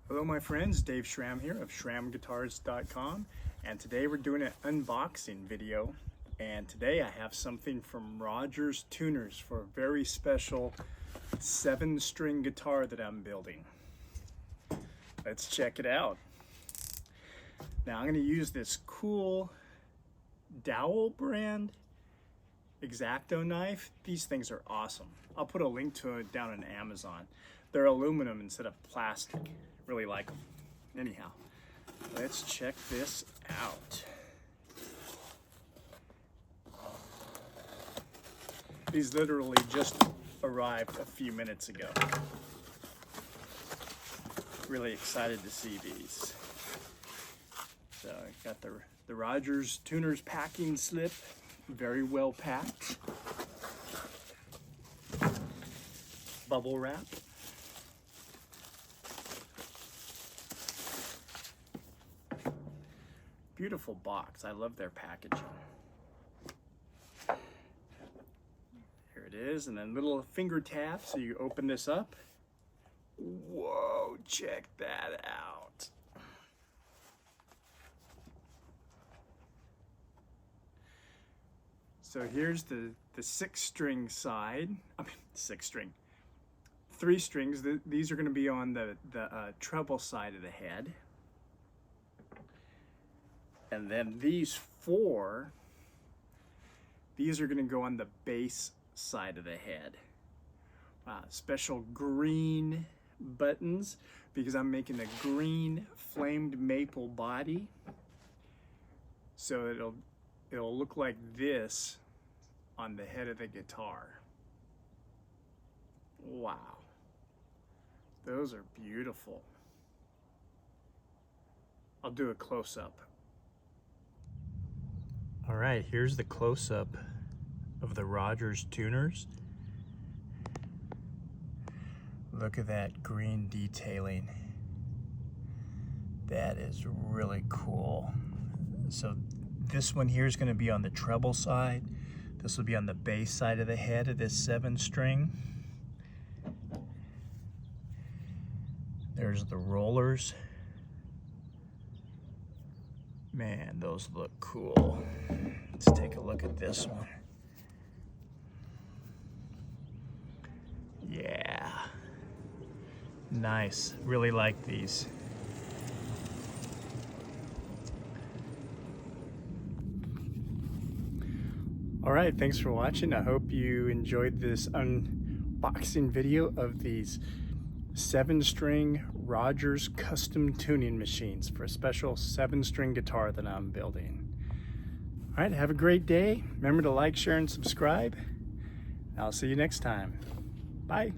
Hello my friends, Dave Schramm here of SchrammGuitars.com, and today we're doing an unboxing video, and today I have something from Rodgers Tuners for a very special 7-string guitar that I'm building. Let's check it out. Now I'm going to use this cool DOWELL brand X-Acto knife. These things are awesome. I'll put a link to it down on Amazon. They're aluminum instead of plastic. Really like them. Anyhow, let's check this out. These literally just arrived a few minutes ago. Really excited to see these. So I got the Rodgers Tuners packing slip, very well packed. Bubble wrap. Beautiful box. I love their packaging. Here it is, and then little finger tap, so you open this up. Whoa, check that out. So here's the 6-string side. I mean, 6-string. 3 strings. These are going to be on the treble side of the head. And then these 4, these are going to go on the bass side of the head. Special green buttons because I'm making a green flamed maple body. So it'll look like this on the head of the guitar. Wow. Those are beautiful. I'll do a close-up. All right, here's the close-up of the Rodgers Tuners. Look at that green detailing. That is really cool. So this one here is going to be on the treble side. This will be on the bass side of the head of this 7-string. There's the rollers. Man, those look cool. Let's take a look at this one. Yeah. Nice. Really like these. All right, thanks for watching. I hope you enjoyed this unboxing video of these 7-string Rodgers custom tuning machines for a special 7-string guitar that I'm building. All right, have a great day. Remember to like, share, and subscribe. I'll see you next time. Bye.